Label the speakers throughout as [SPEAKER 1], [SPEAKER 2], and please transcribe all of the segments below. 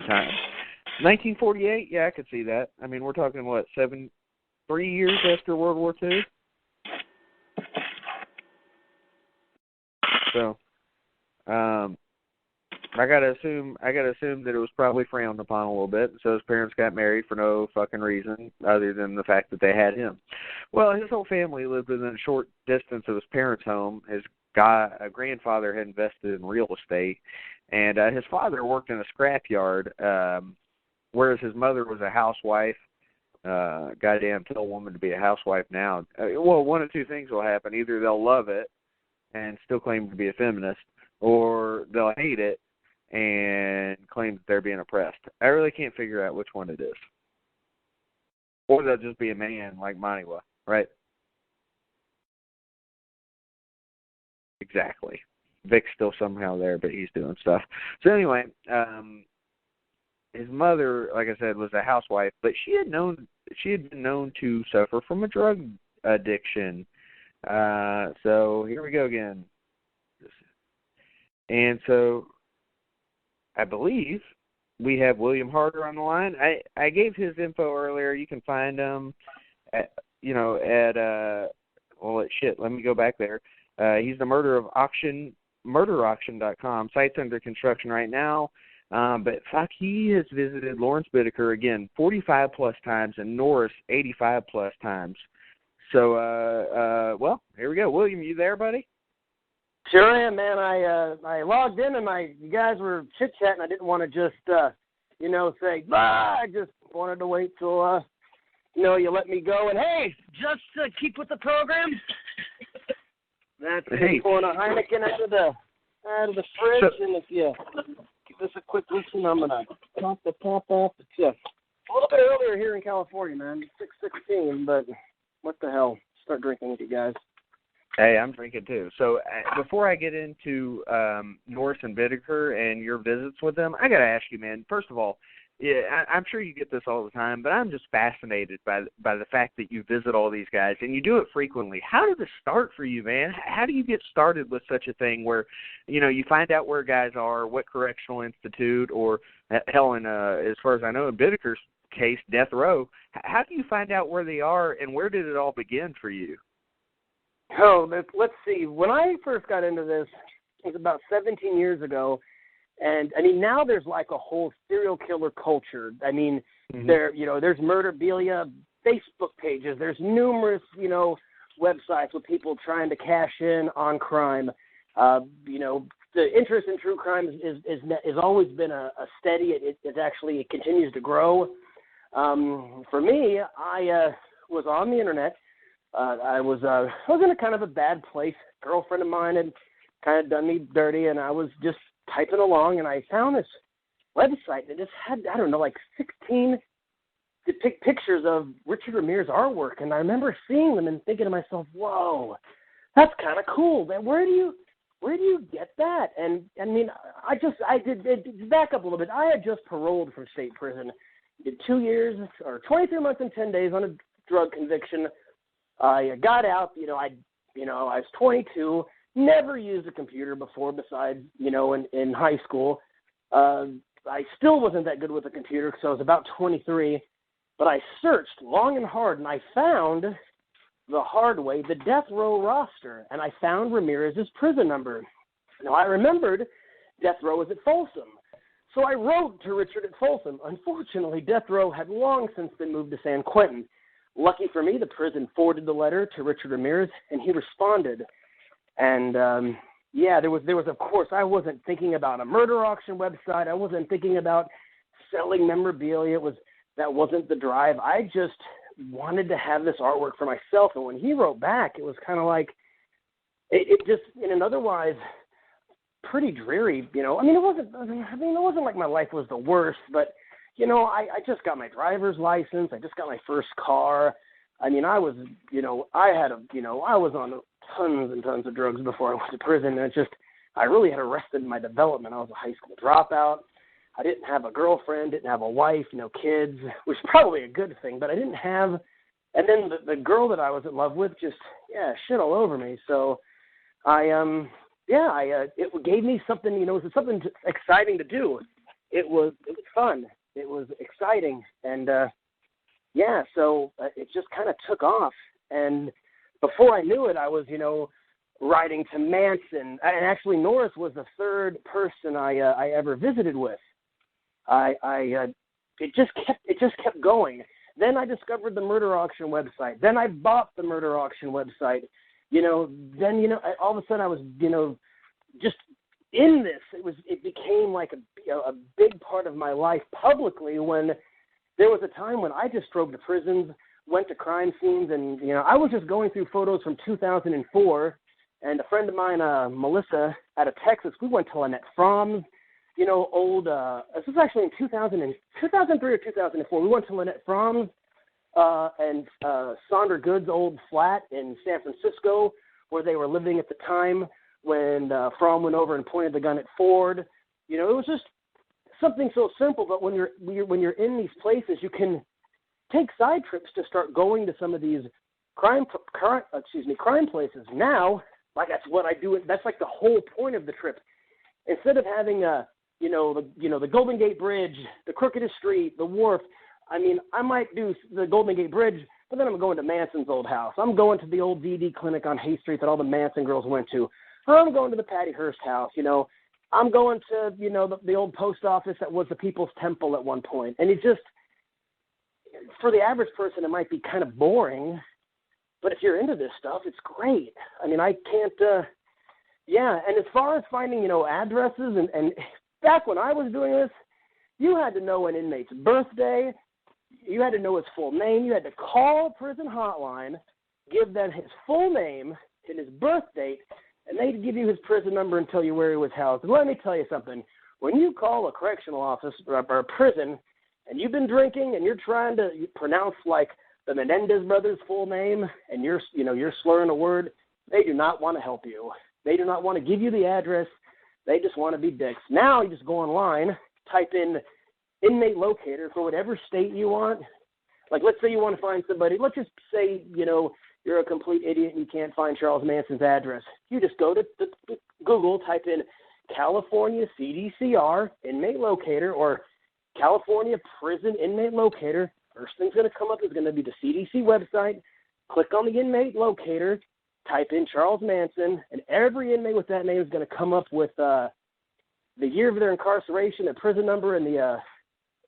[SPEAKER 1] time. 1948, yeah, I could see that. I mean, we're talking, 3 years after World War II? So, I gotta assume that it was probably frowned upon a little bit, so his parents got married for no fucking reason other than the fact that they had him. Well, his whole family lived within a short distance of his parents' home. His grandfather had invested in real estate, and his father worked in a scrapyard, whereas his mother was a housewife. Goddamn, tell a woman to be a housewife now. Well, one of two things will happen. Either they'll love it and still claim to be a feminist, or they'll hate it and claim that they're being oppressed. I really can't figure out which one it is. Or they'll just be a man like Maniwa, right? Exactly. Vic's still somehow there, but he's doing stuff. So anyway, his mother, like I said, was a housewife, but she had been known to suffer from a drug addiction. So here we go again. And so I believe we have William Harder on the line. I gave his info earlier. You can find him at let me go back there. He's the murderauction.com. Site's under construction right now. But fuck, he has visited Lawrence Bittaker again 45 plus times and Norris 85 plus times. So, well, here we go. William, you there, buddy?
[SPEAKER 2] Sure am, man. I logged in and you guys were chit-chatting. I didn't want to just, say, bah! I just wanted to wait till, you let me go. And, hey, just to keep with the program, that's pulling a Heineken out of the fridge. And if you give this a quick listen, I'm going to pop the top off. It's a little bit earlier here in California, man. 6:16, but what the hell? Start drinking with you guys.
[SPEAKER 1] Hey, I'm drinking too. So before I get into Norris and Bittaker and your visits with them, I got to ask you, man, first of all, yeah, I'm sure you get this all the time, but I'm just fascinated by the fact that you visit all these guys, and you do it frequently. How did this start for you, man? How do you get started with such a thing where, you find out where guys are, what correctional institute, or hell, as far as I know, in Bittaker's case, death row. How do you find out where they are, and where did it all begin for you?
[SPEAKER 2] Oh, let's see. When I first got into this, it was about 17 years ago, and I mean now there's like a whole serial killer culture. I mean, there's murderabilia Facebook pages. There's numerous, websites with people trying to cash in on crime. The interest in true crime is always been a steady. It continues to grow. For me, I was on the internet. I was in a kind of a bad place. A girlfriend of mine had kind of done me dirty, and I was just typing along, and I found this website that just had, 16 pictures of Richard Ramirez's artwork, and I remember seeing them and thinking to myself, whoa, that's kind of cool. Man, where do you get that? And I mean, I did back up a little bit. I had just paroled from state prison, did 2 years or 23 months and 10 days on a drug conviction. I got out, I was 22, never used a computer before besides, in high school. I still wasn't that good with a computer because I was about 23, but I searched long and hard, and I found the hard way, the death row roster, and I found Ramirez's prison number. Now, I remembered death row was at Folsom, so I wrote to Richard at Folsom. Unfortunately, death row had long since been moved to San Quentin. Lucky for me, the prison forwarded the letter to Richard Ramirez, and he responded. And, there was, of course, I wasn't thinking about a murder auction website. I wasn't thinking about selling memorabilia. That wasn't the drive. I just wanted to have this artwork for myself. And when he wrote back, it was kind of like, it just, in an otherwise pretty dreary, it wasn't like my life was the worst, but I just got my driver's license. I just got my first car. I mean, I was on tons and tons of drugs before I went to prison. And I really had arrested my development. I was a high school dropout. I didn't have a girlfriend, didn't have a wife, no kids, which is probably a good thing, but I didn't have, and then the girl that I was in love with just, shit all over me. So it gave me something, something exciting to do. it was fun. It was exciting, and so it just kind of took off. And before I knew it, I was, writing to Manson, and actually Norris was the third person I ever visited with. It just kept going. Then I discovered the Murder Auction website. Then I bought the Murder Auction website. Then all of a sudden I was, just in this. It became like a big part of my life publicly. When there was a time when I just drove to prisons, went to crime scenes, and I was just going through photos from 2004. And a friend of mine, Melissa, out of Texas, we went to Lynette Fromm's, this was actually in 2003 or 2004. We went to Lynette Fromm's and Sandra Good's old flat in San Francisco, where they were living at the time when Fromm went over and pointed the gun at Ford. It was just something so simple, but when you're in these places, you can take side trips to start going to some of these crime places. Now, like, that's what I do. That's like the whole point of the trip. Instead of having the Golden Gate Bridge, the crookedest street, the wharf. I mean, I might do the Golden Gate Bridge, but then I'm going to Manson's old house. I'm going to the old VD clinic on Hay Street that all the Manson girls went to. I'm going to the Patty Hearst house. I'm going to the old post office that was the People's Temple at one point. And it just, for the average person, it might be kind of boring. But if you're into this stuff, it's great. I mean, I can't, and as far as finding, addresses, and back when I was doing this, you had to know an inmate's birthday, you had to know his full name, you had to call a prison hotline, give them his full name and his birth date, and they'd give you his prison number and tell you where he was housed. And let me tell you something, when you call a correctional office or a prison, and you've been drinking and you're trying to pronounce, like, the Menendez brothers' full name, and you're slurring a word, they do not want to help you. They do not want to give you the address. They just want to be dicks. Now you just go online, type in inmate locator for whatever state you want. Like, let's say you want to find somebody. Let's just say, you're a complete idiot and you can't find Charles Manson's address. You just go to Google, type in California CDCR inmate locator or California prison inmate locator. First thing's going to come up is going to be the CDC website. Click on the inmate locator, type in Charles Manson, and every inmate with that name is going to come up with the year of their incarceration, their prison number, and the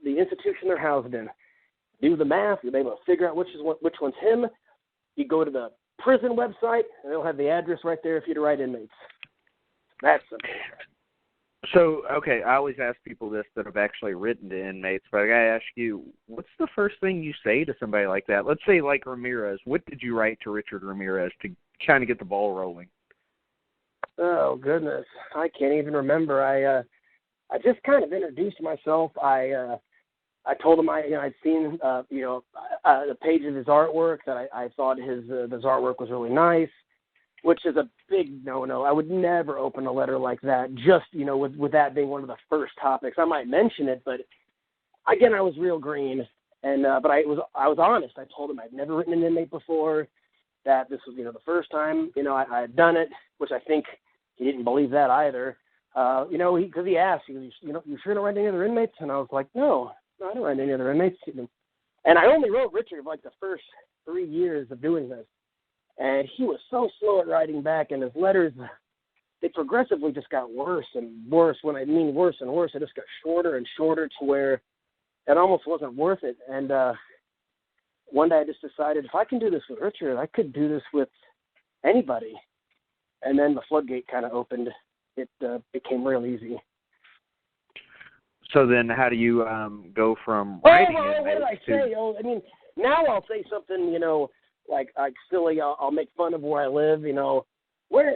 [SPEAKER 2] institution they're housed in. Do the math. You'll be able to figure out which one's him. You go to the prison website, and they'll have the address right there for you to write inmates. That's simple.
[SPEAKER 1] So, okay, I always ask people this that have actually written to inmates, but I got to ask you, what's the first thing you say to somebody like that? Let's say like Ramirez. What did you write to Richard Ramirez to kind of get the ball rolling?
[SPEAKER 2] Oh, goodness. I can't even remember. I just kind of introduced myself. I told him I'd seen, the page of his artwork, that I thought his artwork was really nice, which is a big no-no. I would never open a letter like that, just, with that being one of the first topics. I might mention it, but again, I was real green, and but I was honest. I told him I'd never written an inmate before, that this was, the first time, I had done it, which I think he didn't believe that either. Because he asked, you sure don't write any other inmates? And I was like, no, I don't write any other inmates. And I only wrote Richard like the first 3 years of doing this. And he was so slow at writing back, and his letters, they progressively just got worse and worse. When I mean worse and worse, it just got shorter and shorter to where it almost wasn't worth it. And one day I just decided, if I can do this with Richard, I could do this with anybody. And then the floodgate kind of opened. It became real easy.
[SPEAKER 1] So then how do you go from writing
[SPEAKER 2] what did I say? Now I'll say something, like silly. I'll make fun of where I live, where,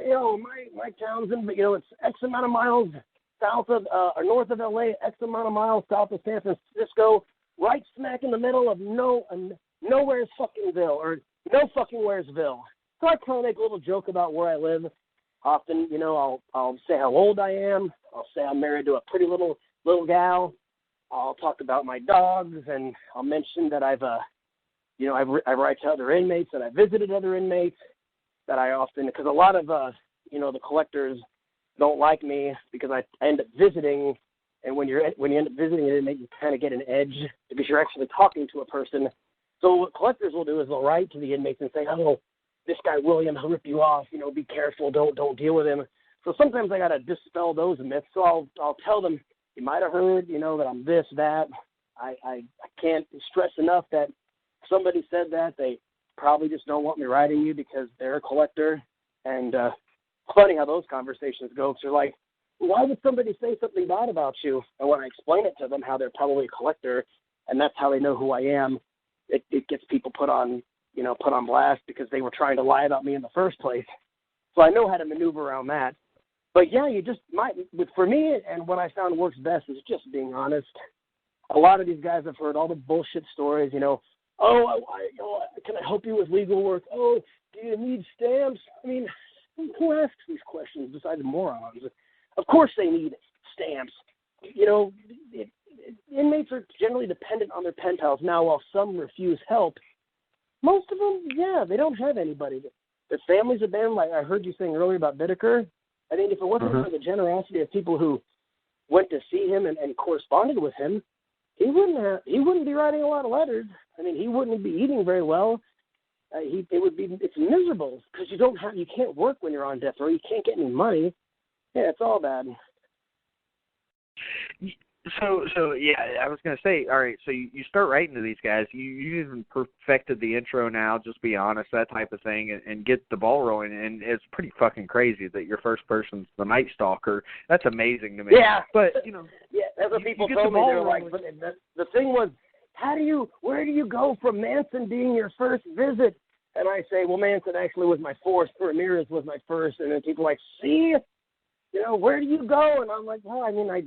[SPEAKER 2] my town's in, it's X amount of miles south of, or north of LA, X amount of miles south of San Francisco, right smack in the middle of nowhere's fuckingville, or no fucking where'sville. So I kind of make a little joke about where I live. Often, I'll say how old I am. I'll say I'm married to a pretty little gal. I'll talk about my dogs, and I'll mention that I write to other inmates, that I visited other inmates, that I often, because a lot of, the collectors don't like me because I end up visiting And when you end up visiting an inmate, you kind of get an edge because you're actually talking to a person. So what collectors will do is they'll write to the inmates and say, oh, this guy William, he'll rip you off. Be careful. Don't deal with him. So sometimes I got to dispel those myths. So I'll tell them, you might have heard, that I'm this, that. I can't stress enough that somebody said that. They probably just don't want me writing you because they're a collector. And funny how those conversations go. Because they're like, why would somebody say something bad about you? And when I explain it to them, how they're probably a collector, and that's how they know who I am, it gets people put on blast because they were trying to lie about me in the first place. So I know how to maneuver around that. But yeah, you just might. For me, and what I found works best is just being honest. A lot of these guys have heard all the bullshit stories. Oh, can I help you with legal work? Oh, do you need stamps? I mean, who asks these questions besides morons? Of course they need stamps. Inmates are generally dependent on their pen pals. Now, while some refuse help, most of them, they don't have anybody. Their families have been, like I heard you saying earlier about Bittaker. I mean, if it wasn't for the generosity of people who went to see him and corresponded with him, he wouldn't be writing a lot of letters. I mean, he wouldn't be eating very well. It's miserable because you can't work when you're on death row. You can't get any money. Yeah, it's all bad.
[SPEAKER 1] So yeah, I was going to say, all right, so you start writing to these guys. You even perfected the intro now, just be honest, that type of thing, and get the ball rolling. And it's pretty fucking crazy that your first person's the Night Stalker. That's amazing to me.
[SPEAKER 2] Yeah.
[SPEAKER 1] But,
[SPEAKER 2] Yeah, that's what people told me. They were like, but the thing was, where do you go from Manson being your first visit? And I say, well, Manson actually was my fourth. Ramirez was my first. And then people are like, see? Where do you go? And I'm like, well, I mean, I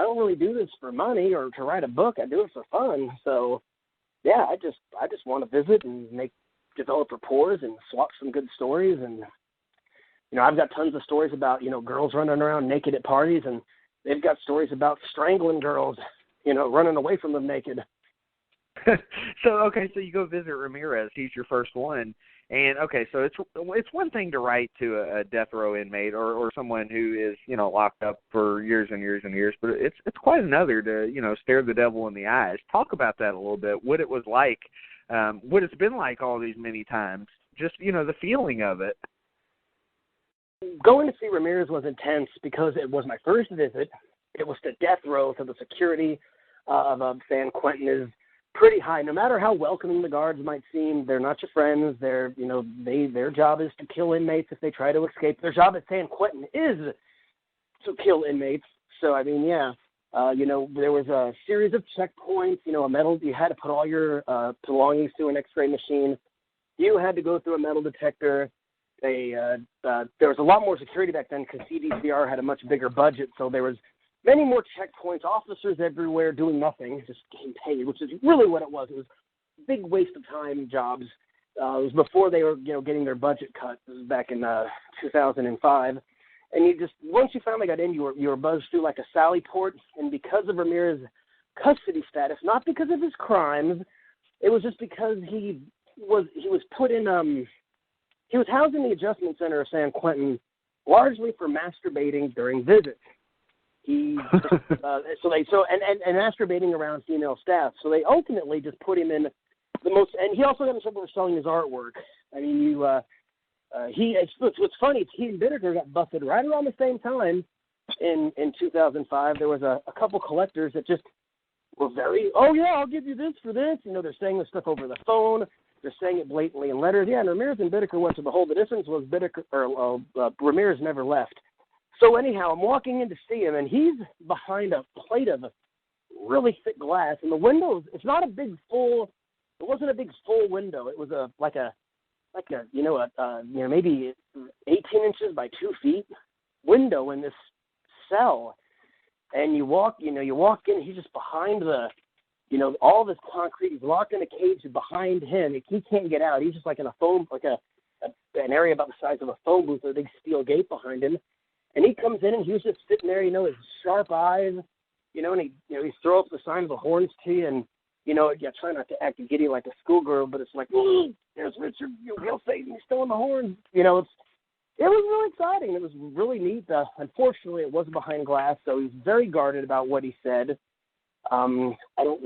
[SPEAKER 2] don't really do this for money or to write a book. I do it for fun. So, yeah, I just want to visit and develop rapport and swap some good stories. And, I've got tons of stories about, girls running around naked at parties, and they've got stories about strangling girls, running away from them naked.
[SPEAKER 1] So you go visit Ramirez. He's your first one. And, so it's one thing to write to a death row inmate or someone who is, locked up for years and years and years, but it's quite another to, stare the devil in the eyes. Talk about that a little bit, what it was like, what it's been like all these many times, just, the feeling of it.
[SPEAKER 2] Going to see Ramirez was intense because it was my first visit. It was to death row, so the security of San Quentin is pretty high. No matter how welcoming the guards might seem, they're not your friends. They're, their job is to kill inmates if they try to escape. Their job at San Quentin is to kill inmates. So, I mean, there was a series of checkpoints, a metal, you had to put all your belongings through an X-ray machine. You had to go through a metal detector. There was a lot more security back then because CDCR had a much bigger budget, so there was many more checkpoints, officers everywhere doing nothing, just getting paid, which is really what it was. It was a big waste of time jobs. It was before they were, getting their budget cut. This was back in 2005. And once you finally got in, you were buzzed through like a Sally port. And because of Ramirez's custody status, not because of his crimes, it was just because he was put in, he was housed in the adjustment center of San Quentin largely for masturbating during visits. He and masturbating around female staff. So they ultimately just put him in the most. And he also got in trouble for selling his artwork. I mean, what's funny is he and Bittaker got busted right around the same time in 2005. There was a couple collectors that just were very, oh yeah, I'll give you this for this. They're saying this stuff over the phone. They're saying it blatantly in letters. Yeah, and Ramirez and Bittaker went to the hole. The difference was Ramirez never left. So anyhow, I'm walking in to see him, and he's behind a plate of really thick glass. And the windows, it wasn't a big full window. It was maybe 18 inches by 2 feet window in this cell. And you walk in, he's just behind all this concrete. He's locked in a cage behind him. He can't get out. He's just like in a foam, an area about the size of a phone booth with a big steel gate behind him. And he comes in and he was just sitting there, his sharp eyes, and he throws up the sign of the horns to you, and try not to act giddy like a schoolgirl, but it's like, there's Richard, he'll say he's still in the horns, It was really exciting. It was really neat. Unfortunately, it was behind glass, so he was very guarded about what he said. I don't